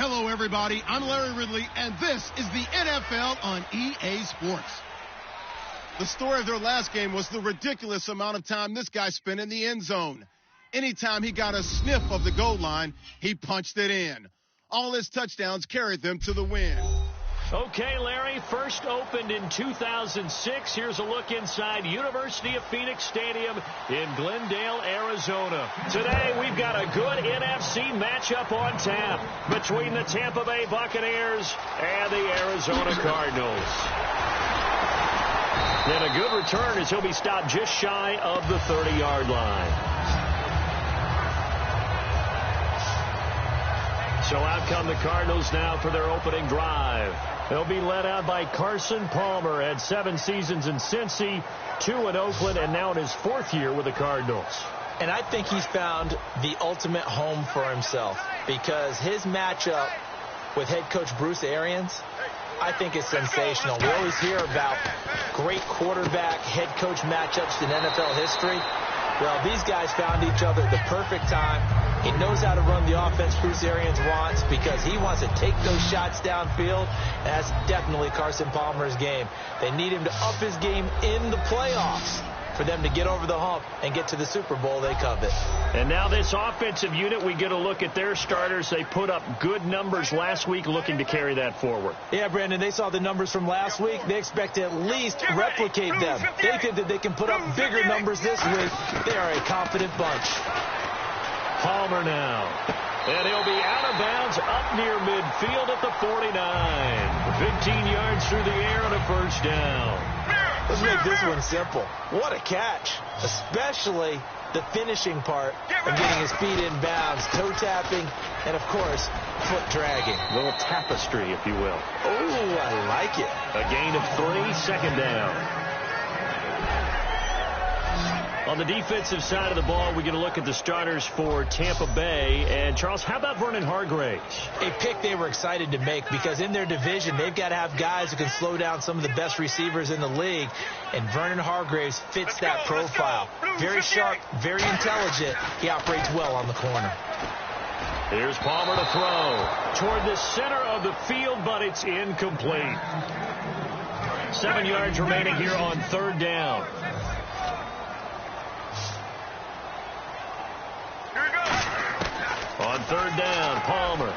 Hello, everybody. I'm Larry Ridley, and this is the NFL on EA Sports. The story of their last game was the ridiculous amount of time this guy spent in the end zone. Anytime he got a sniff of the goal line, he punched it in. All his touchdowns carried them to the win. Okay, Larry, first opened in 2006. Here's a look inside University of Phoenix Stadium in Glendale, Arizona. Today, we've got a good NFC matchup on tap between the Tampa Bay Buccaneers and the Arizona Cardinals. And a good return as he'll be stopped just shy of the 30-yard line. So out come the Cardinals now for their opening drive. They'll be led out by Carson Palmer. Had 7 seasons in Cincy, 2 in Oakland, and now in his 4th year with the Cardinals. And I think he's found the ultimate home for himself because his matchup with head coach Bruce Arians, I think is sensational. We always hear about great quarterback head coach matchups in NFL history. Well, these guys found each other at the perfect time. He knows how to run the offense Bruce Arians wants because he wants to take those shots downfield. That's definitely Carson Palmer's game. They need him to up his game in the playoffs for them to get over the hump and get to the Super Bowl they covet. And now this offensive unit, we get a look at their starters. They put up good numbers last week, looking to carry that forward. Yeah, Brandon, they saw the numbers from last week. They expect to at least replicate them. They think that they can put up bigger numbers this week. They are a confident bunch. Palmer now. And he'll be out of bounds up near midfield at the 49. 15 yards through the air and a first down. Let's make this one simple. What a catch, especially the finishing part of getting his feet in bounds, toe tapping, and, of course, foot dragging. A little tapestry, if you will. Oh, I like it. A gain of 3, second down. On the defensive side of the ball, we get a look at the starters for Tampa Bay. And, Charles, how about Vernon Hargreaves? A pick they were excited to make because in their division, they've got to have guys who can slow down some of the best receivers in the league. And Vernon Hargreaves fits that profile. Very sharp, very intelligent. He operates well on the corner. Here's Palmer to throw toward the center of the field, but it's incomplete. 7 yards remaining here on third down. On third down, Palmer.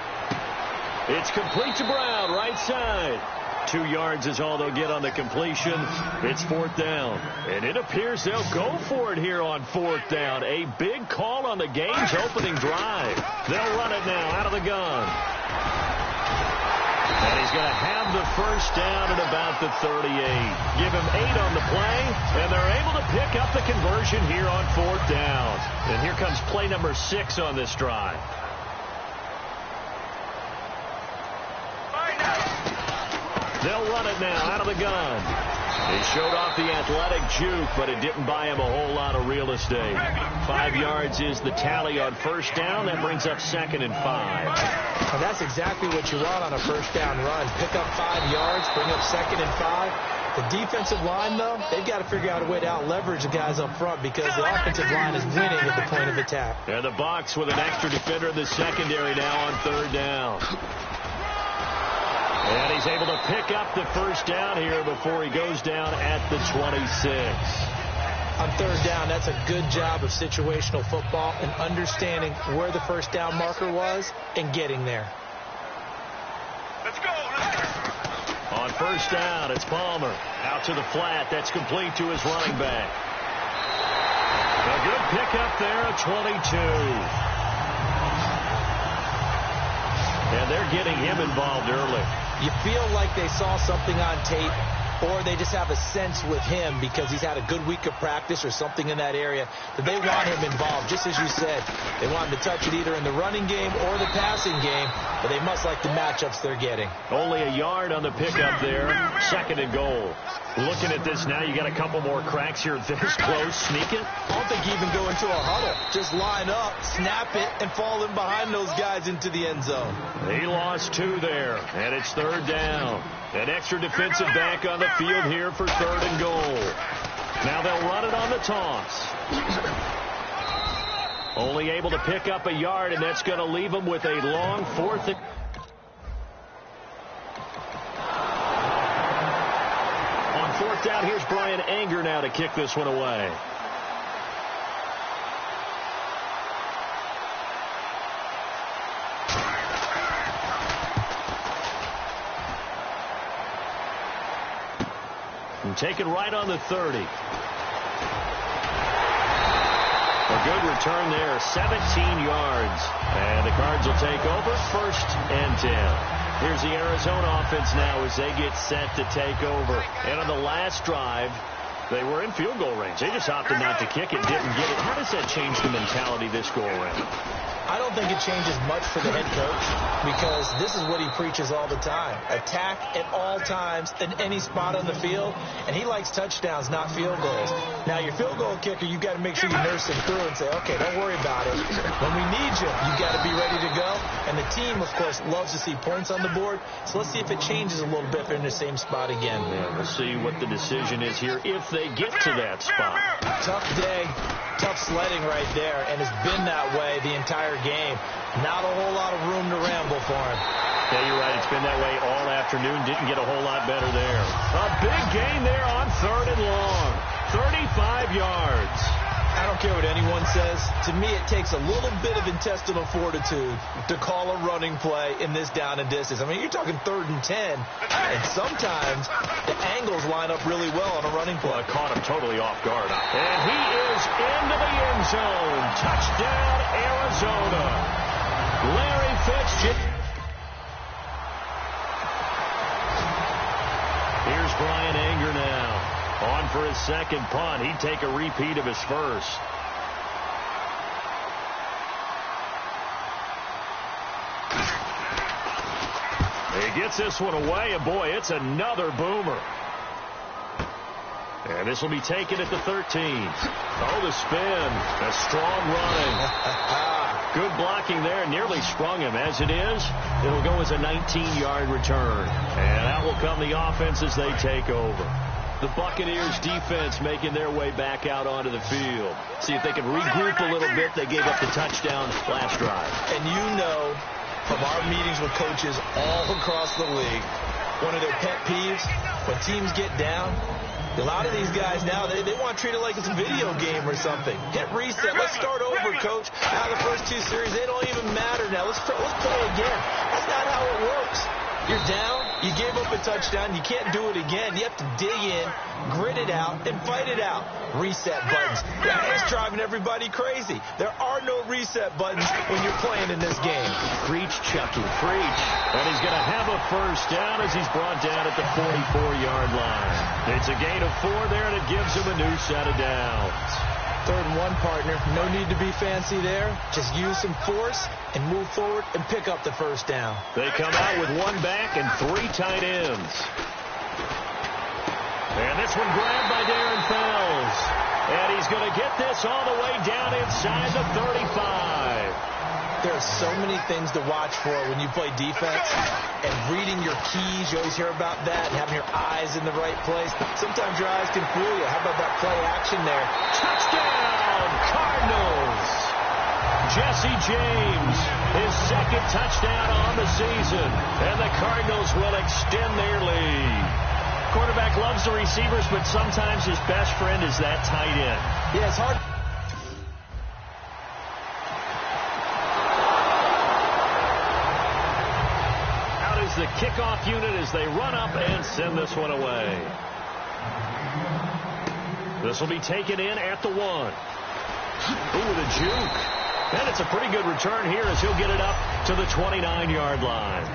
It's complete to Brown, right side. 2 yards is all they'll get on the completion. It's fourth down. And it appears they'll go for it here on fourth down. A big call on the game's opening drive. They'll run it now out of the gun. And he's going to have the first down at about the 38. Give him 8 on the play, and they're able to pick up the conversion here on fourth down. And here comes play number 6 on this drive. They'll run it now out of the gun. He showed off the athletic juke, but it didn't buy him a whole lot of real estate. 5 yards is the tally on first down. That brings up 2nd and 5. And that's exactly what you want on a first down run. Pick up 5 yards, bring up 2nd and 5. The defensive line, though, they've got to figure out a way to out-leverage the guys up front because the offensive line is winning at the point of attack. And the Bucs with an extra defender in the secondary now on third down. And he's able to pick up the first down here before he goes down at the 26. On third down, that's a good job of situational football and understanding where the first down marker was and getting there. Let's go. On first down, it's Palmer. Out to the flat. That's complete to his running back. A good pickup there at 22. And they're getting him involved early. You feel like they saw something on tape, or they just have a sense with him because he's had a good week of practice or something in that area that they want him involved. Just as you said, they want him to touch it either in the running game or the passing game, but they must like the matchups they're getting. Only a yard on the pickup there. 2nd and goal. Looking at this now, you got a couple more cracks here this close. Sneak it. I don't think you even go into a huddle. Just line up, snap it, and fall in behind those guys into the end zone. He lost 2 there, and it's third down. An extra defensive back on the field here for 3rd and goal. Now they'll run it on the toss. Only able to pick up a yard, and that's going to leave them with a long 4th. 4th down. Here's Brian Anger now to kick this one away. And take it right on the 30. A good return there, 17 yards. And the Cards will take over, 1st and 10. Here's the Arizona offense now as they get set to take over. And on the last drive, they were in field goal range. They just opted not to kick it, didn't get it. How does that change the mentality this go around? I don't think it changes much for the head coach because this is what he preaches all the time. Attack at all times in any spot on the field, and he likes touchdowns, not field goals. Now, your field goal kicker, you've got to make sure you nurse him through and say, okay, don't worry about it. When we need you, you've got to be ready to go. And the team, of course, loves to see points on the board. So let's see if it changes a little bit if they're in the same spot again. Yeah, we'll see what the decision is here if they get to that spot. Tough day, tough sledding right there, and it's been that way the entire game. Not a whole lot of room to ramble for him. Yeah, you're right. It's been that way all afternoon. Didn't get a whole lot better there. A big gain there on 3rd and long. 35 yards. I don't care what anyone says. To me, it takes a little bit of intestinal fortitude to call a running play in this down and distance. I mean, you're talking 3rd and 10, and sometimes the angles line up really well on a running play. Well, caught him totally off guard. And he is into the end zone. Touchdown, Arizona. Larry Fitzgerald. Here's Brian Anger now. On for his 2nd punt. He'd take a repeat of his first. He gets this one away, and boy, it's another boomer. And this will be taken at the 13. Oh, the spin. A strong running. Good blocking there. Nearly sprung him. As it is, it'll go as a 19-yard return. And out will come the offense as they take over. The Buccaneers defense making their way back out onto the field. See if they can regroup a little bit. They gave up the touchdown last drive. And you know from our meetings with coaches all across the league, one of their pet peeves, when teams get down, a lot of these guys now, they want to treat it like it's a video game or something. Hit reset. Let's start over, coach. Now the first 2 series, they don't even matter now. Let's play again. That's not how it works. You're down. You gave up a touchdown. You can't do it again. You have to dig in, grit it out, and fight it out. Reset buttons. That's driving everybody crazy. There are no reset buttons when you're playing in this game. Preach, Chucky, preach. And he's going to have a first down as he's brought down at the 44-yard line. It's a gain of 4 there, and it gives him a new set of downs. 3rd and 1, partner. No need to be fancy there. Just use some force and move forward and pick up the first down. They come out with 1 back and 3 tight ends. And this one grabbed by Darren Fells. And he's going to get this all the way down inside the 35. There are so many things to watch for when you play defense, and reading your keys, you always hear about that, and having your eyes in the right place. Sometimes your eyes can fool you. How about that play action there? Touchdown, Cardinals! Jesse James, his 2nd touchdown on the season, and the Cardinals will extend their lead. Quarterback loves the receivers, but sometimes his best friend is that tight end. Yeah, it's hard. The kickoff unit as they run up and send this one away. This will be taken in at the 1. Ooh, the juke. And it's a pretty good return here as he'll get it up to the 29-yard line.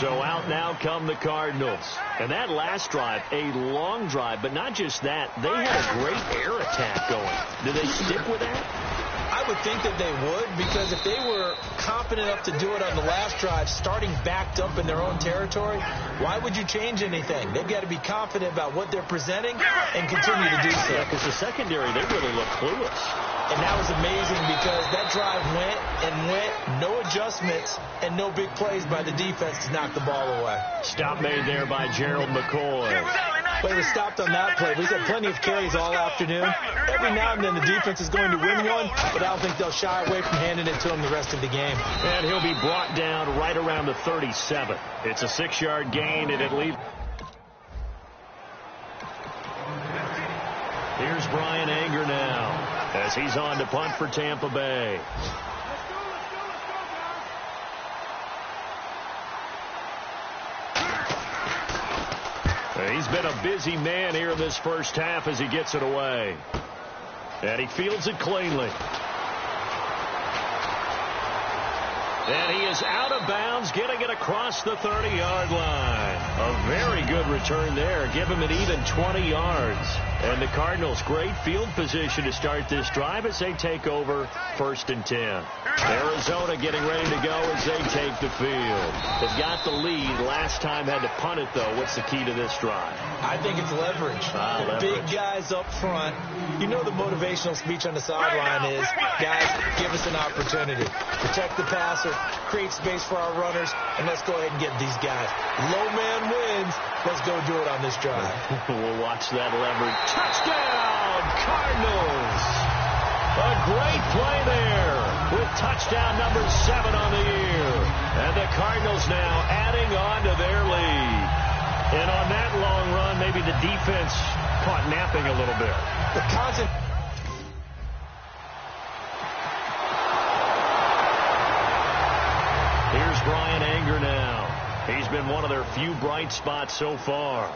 So out now come the Cardinals. And that last drive, a long drive, but not just that. They had a great air attack going. Do they stick with that? I would think that they would, because if they were confident enough to do it on the last drive, starting backed up in their own territory, why would you change anything? They've got to be confident about what they're presenting and continue to do so. Yeah, because the secondary, they really look clueless. And that was amazing because that drive went and went, no adjustments and no big plays by the defense to knock the ball away. Stop made there by Gerald McCoy. But it was stopped on that play. We've had plenty of carries all afternoon. Every now and then the defense is going to win one, but I don't think they'll shy away from handing it to him the rest of the game. And he'll be brought down right around the 37. It's a 6-yard gain, and it leaves. Here's Brian Anger now as he's on to punt for Tampa Bay. He's been a busy man here in this first half as he gets it away. And he fields it cleanly. And he is out of bounds, getting it across the 30-yard line. A very good return there. Give him an even 20 yards. And the Cardinals, great field position to start this drive as they take over 1st and 10. Arizona getting ready to go as they take the field. They've got the lead. Last time had to punt it, though. What's the key to this drive? I think it's leverage. The big guys up front. You know the motivational speech on the sideline is, guys, give us an opportunity. Protect the passer, create space for our runners, and let's go ahead and get these guys. Low man wins. Let's go do it on this drive. We'll watch that leverage. Touchdown, Cardinals! A great play there with touchdown number 7 on the year. And the Cardinals now adding on to their lead. And on that long run, maybe the defense caught napping a little bit. Here's Brian Anger now. He's been one of their few bright spots so far.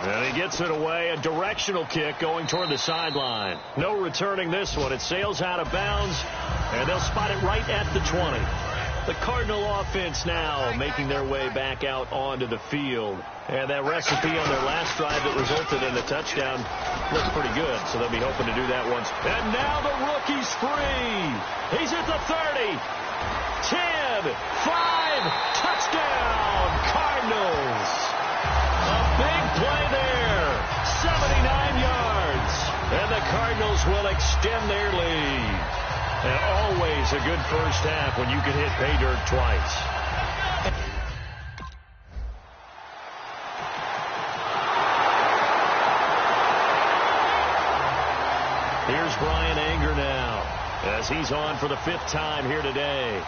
And he gets it away. A directional kick going toward the sideline. No returning this one. It sails out of bounds, and they'll spot it right at the 20. The Cardinal offense now making their way back out onto the field. And that recipe on their last drive that resulted in the touchdown looked pretty good, so they'll be hoping to do that once. And now the rookie's free. He's at the 30. 10, 5, touchdown, Cardinals. A big play there, 79 yards. And the Cardinals will extend their lead. And always a good first half when you can hit pay dirt twice. Here's Brian Anger now as he's on for the 5th time here today.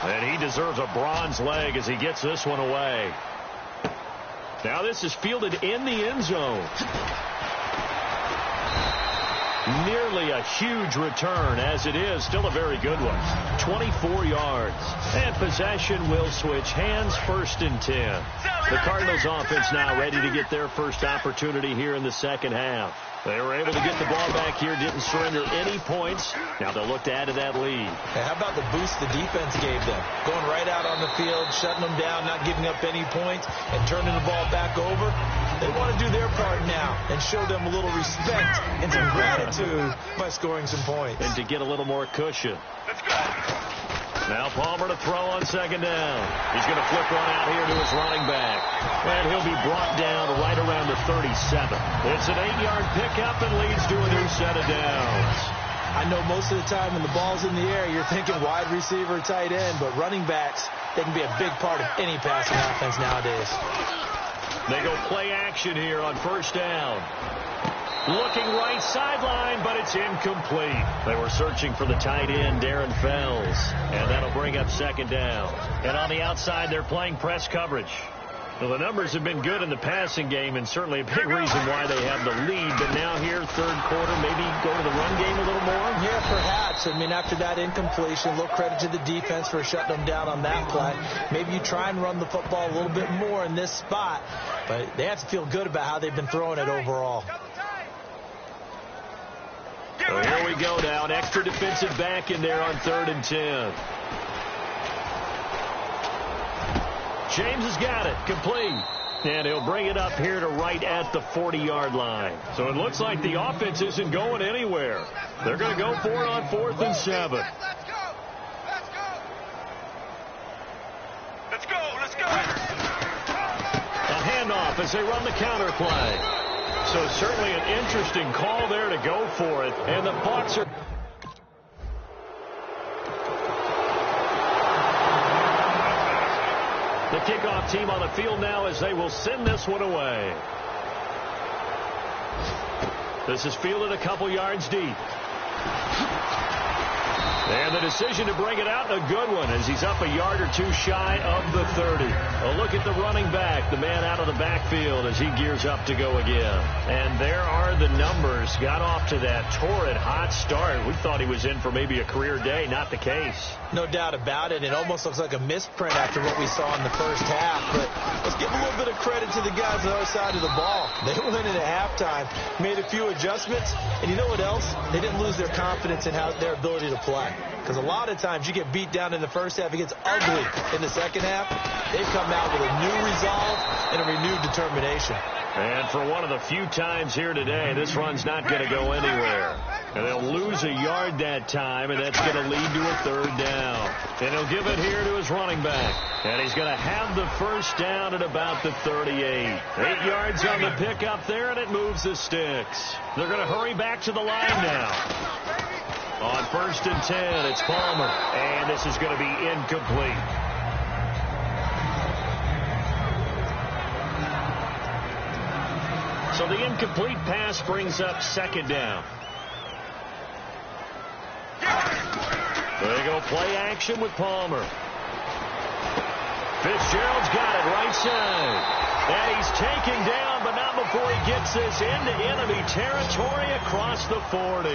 And he deserves a bronze leg as he gets this one away. Now this is fielded in the end zone. Nearly a huge return, as it is still a very good one. 24 yards. And possession will switch hands, 1st and 10. The Cardinals offense now ready to get their first opportunity here in the second half. They were able to get the ball back here, didn't surrender any points. Now they'll look to add to that lead. Hey, how about the boost the defense gave them? Going right out on the field, shutting them down, not giving up any points, and turning the ball back over. They want to do their part now and show them a little respect and some gratitude by scoring some points. And to get a little more cushion. Let's go. Now Palmer to throw on 2nd down. He's going to flip one out here to his running back. And he'll be brought down right around the 37. It's an 8-yard pickup and leads to a new set of downs. I know most of the time when the ball's in the air, you're thinking wide receiver, tight end, but running backs, they can be a big part of any passing offense nowadays. They go play action here on 1st down. Looking right sideline, but it's incomplete. They were searching for the tight end, Darren Fells. And that'll bring up 2nd down. And on the outside, they're playing press coverage. Well, the numbers have been good in the passing game, and certainly a big reason why they have the lead. But now here, 3rd quarter, maybe go to the run game a little more? Yeah, perhaps. I mean, after that incompletion, a little credit to the defense for shutting them down on that play. Maybe you try and run the football a little bit more in this spot. But they have to feel good about how they've been throwing it overall. So here we go now. An extra defensive back in there on 3rd and 10. James has got it. Complete. And he'll bring it up here to right at the 40-yard line. So it looks like the offense isn't going anywhere. They're going to go for it on 4th and 7. Let's go. A handoff as they run the counter play. So certainly an interesting call there to go for it. And the Bucs are... The kickoff team on the field now as they will send this one away. This is fielded a couple yards deep. And the decision to bring it out, a good one, as he's up a yard or two shy of the 30. A look at the running back, the man out of the backfield as he gears up to go again. And there are the numbers. Got off to that torrid hot start. We thought he was in for maybe a career day. Not the case. No doubt about it. It almost looks like a misprint after what we saw in the first half. But let's give a little bit of credit to the guys on the other side of the ball. They went into halftime, made a few adjustments, and you know what else? They didn't lose their confidence in their ability to play. Because a lot of times you get beat down in the first half, it gets ugly in the second half. They've come out with a new resolve and a renewed determination. And for one of the few times here today, this run's not going to go anywhere. And they'll lose a yard that time, and that's going to lead to a third down. And he'll give it here to his running back. And he's going to have the first down at about the 38. 8 yards on the pickup there, and it moves the sticks. They're going to hurry back to the line now. On 1st and 10, it's Palmer. And this is going to be incomplete. So the incomplete pass brings up 2nd down. There you go, play action with Palmer. Fitzgerald's got it right side. And he's taken down, but not before he gets this into enemy territory across the 40.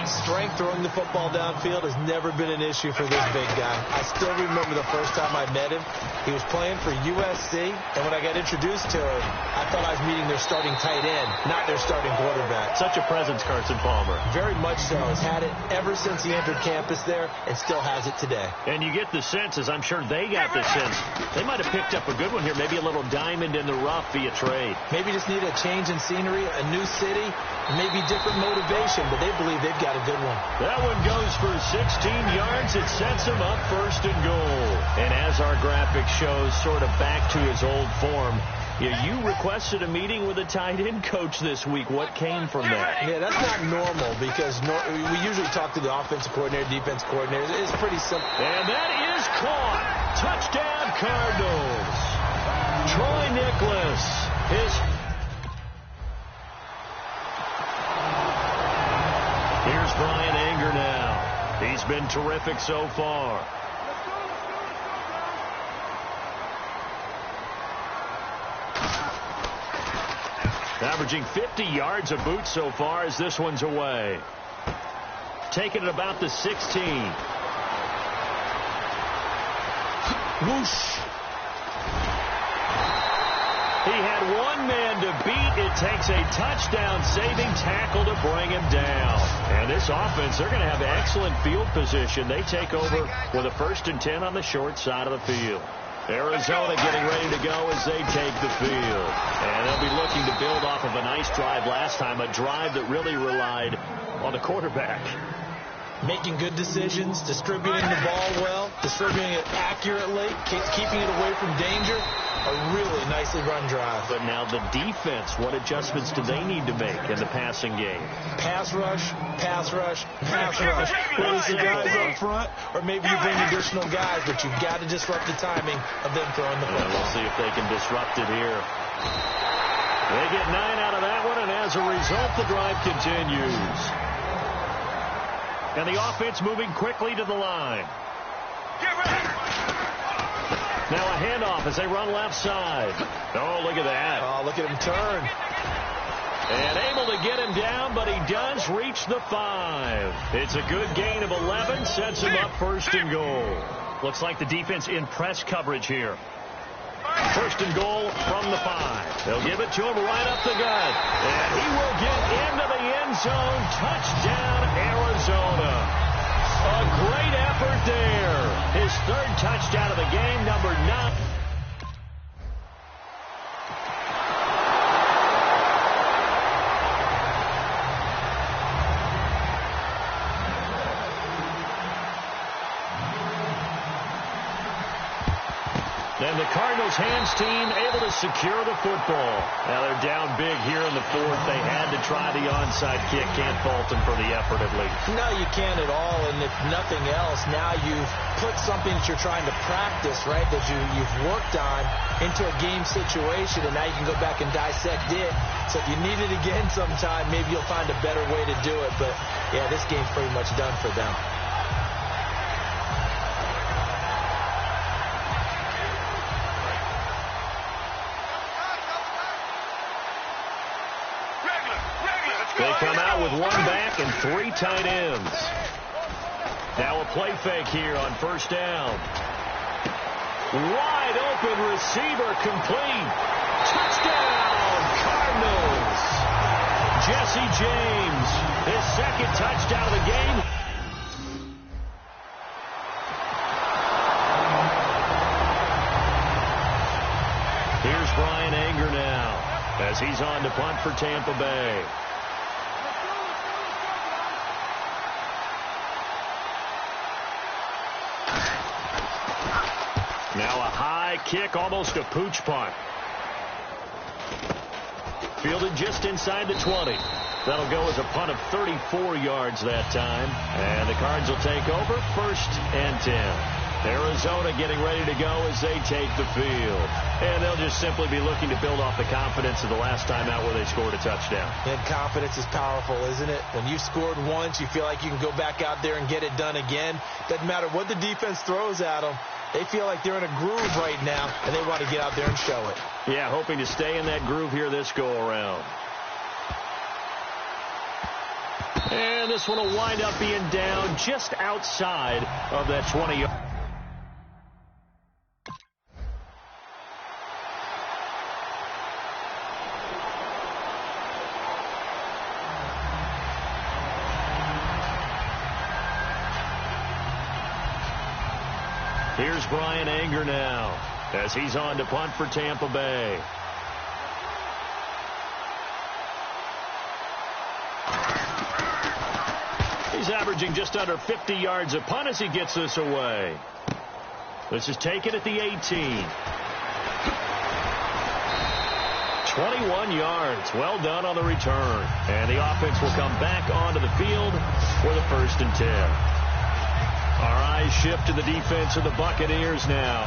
Strength throwing the football downfield has never been an issue for this big guy. I still remember the first time I met him. He was playing for USC, and when I got introduced to him, I thought I was meeting their starting tight end, not their starting quarterback. Such a presence, Carson Palmer. Very much so. Has had it ever since he entered campus there, and still has it today. And you get the sense, as I'm sure they got the sense, they might have picked up a good one here, maybe a little diamond in the rough via trade. Maybe just need a change in scenery, a new city, maybe different motivation, but they believe they've got a good one. That one goes for 16 yards. It sets him up 1st and goal. And as our graphic shows, sort of back to his old form, you requested a meeting with a tight end coach this week. What came from that? Yeah, that's not normal because we usually talk to the offensive coordinator, defense coordinator. It's pretty simple. And that is caught. Touchdown, Cardinals. Troy Nicholas. Here's Brian Anger now. He's been terrific so far. Averaging 50 yards a boot so far as this one's away. Taking it about the 16. Whoosh. He had one man to beat. It takes a touchdown-saving tackle to bring him down. And this offense, they're going to have excellent field position. They take over with a 1st and 10 on the short side of the field. Arizona getting ready to go as they take the field. And they'll be looking to build off of a nice drive last time, a drive that really relied on the quarterback. Making good decisions, distributing the ball well, distributing it accurately, keeping it away from danger. A really nicely run drive. But now the defense, what adjustments do they need to make in the passing game? Pass rush, pass rush, pass rush. Whether it's the guys up front or maybe you bring additional guys, but you've got to disrupt the timing of them throwing the football. We'll see if they can disrupt it here. They get 9 out of that one, and as a result, the drive continues. And the offense moving quickly to the line. Now a handoff as they run left side. Oh, look at that. Oh, look at him turn. And able to get him down, but he does reach the 5. It's a good gain of 11, sets him up 1st and goal. Looks like the defense in press coverage here. 1st and goal from the 5. They'll give it to him right up the gut. And he will get into the end zone. Touchdown, Arizona. A great effort there. His 3rd touchdown of the game, number 9. And the Cardinals hands team able to secure the football. Now they're down big here in the 4th. They had to try the onside kick. Can't fault them for the effort at least. No, you can't at all. And if nothing else, now you've put something that you're trying to practice, right, that you've worked on into a game situation, and now you can go back and dissect it. So if you need it again sometime, maybe you'll find a better way to do it. But, yeah, this game's pretty much done for them. come out with one back and 3 tight ends. Now a play fake here on first down. Wide open receiver complete. Touchdown, Cardinals. Jesse James, his second touchdown of the game. Here's Brian Anger now as he's on to punt for Tampa Bay. Now a high kick, almost a pooch punt. Fielded just inside the 20. That'll go as a punt of 34 yards that time. And the Cards will take over, 1st and 10. Arizona getting ready to go as they take the field. And they'll just simply be looking to build off the confidence of the last time out where they scored a touchdown. And confidence is powerful, isn't it? When you've scored once, you feel like you can go back out there and get it done again. Doesn't matter what the defense throws at them. They feel like they're in a groove right now, and they want to get out there and show it. Yeah, hoping to stay in that groove here this go-around. And this one will wind up being down just outside of that 20-yard. Here's Brian Anger now as he's on to punt for Tampa Bay. He's averaging just under 50 yards a punt as he gets this away. This is taken at the 18. 21 yards. Well done on the return. And the offense will come back onto the field for the 1st and 10. Our eyes shift to the defense of the Buccaneers now.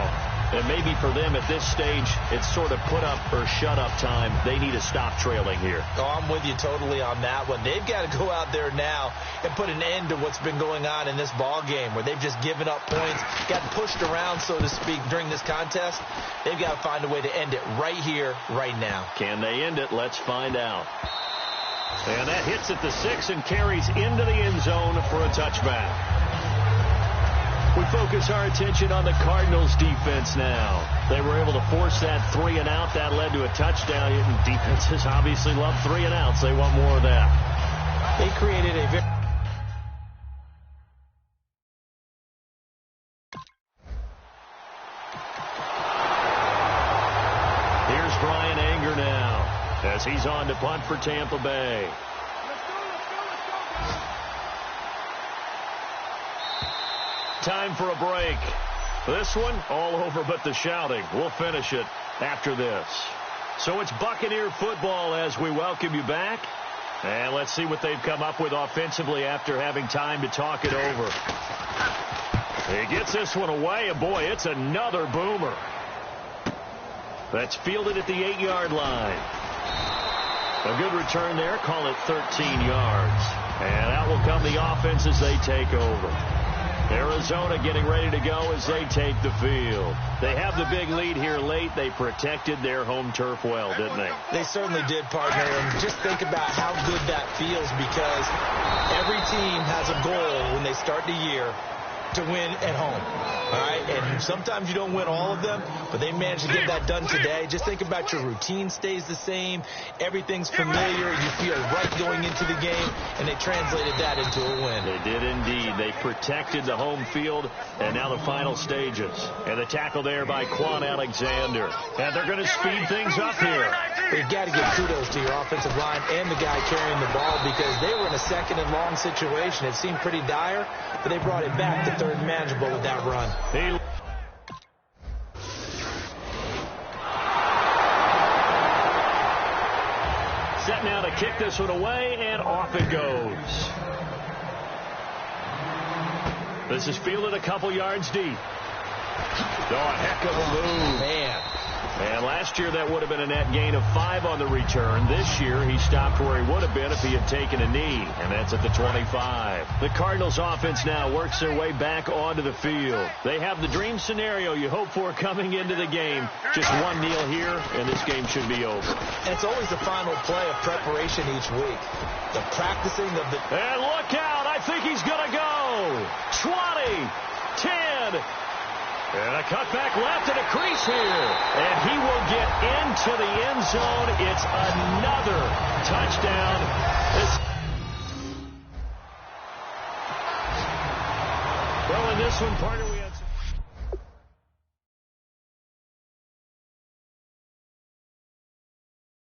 And maybe for them at this stage, it's sort of put up or shut up time. They need to stop trailing here. Oh, I'm with you totally on that one. They've got to go out there now and put an end to what's been going on in this ball game where they've just given up points, gotten pushed around, so to speak, during this contest. They've got to find a way to end it right here, right now. Can they end it? Let's find out. And that hits at the 6 and carries into the end zone for a touchback. We focus our attention on the Cardinals defense now. They were able to force that 3 and out. That led to a touchdown. And defenses obviously love 3 and outs. They want more of that. They created a very... Here's Brian Anger now as he's on to punt for Tampa Bay. Time for a break. This one, all over but the shouting. We'll finish it after this. So it's Buccaneer football as we welcome you back. And let's see what they've come up with offensively after having time to talk it over. He gets this one away, and boy, it's another boomer. That's fielded at the 8-yard line. A good return there. Call it 13 yards. And out will come the offense as they take over. Arizona getting ready to go as they take the field. They have the big lead here late. They protected their home turf well, didn't they? They certainly did, partner. And just think about how good that feels, because every team has a goal when they start the year to win at home. All right, and sometimes you don't win all of them, but they managed to get that done today. Just think about your routine stays the same. Everything's familiar. You feel right going into the game, and they translated that into a win. They did indeed. They protected the home field, and now the final stages. And the tackle there by Quan Alexander. And they're going to speed things up here. You've got to give kudos to your offensive line and the guy carrying the ball, because they were in a 2nd and long situation. It seemed pretty dire, but they brought it back to 3rd and manageable with that run. Set now to kick this one away, and off it goes. This is fielded a couple yards deep. Oh, a heck of a move. Man, And last year, that would have been a net gain of 5 on the return. This year, he stopped where he would have been if he had taken a knee, and that's at the 25. The Cardinals offense now works their way back onto the field. They have the dream scenario you hope for coming into the game. Just one kneel here, and this game should be over. And it's always the final play of preparation each week. The practicing of the... And look out! I think he's going to go! 20, 10... And a cutback left and a crease here. And he will get into the end zone. It's another touchdown. Well, in this one, partner, we had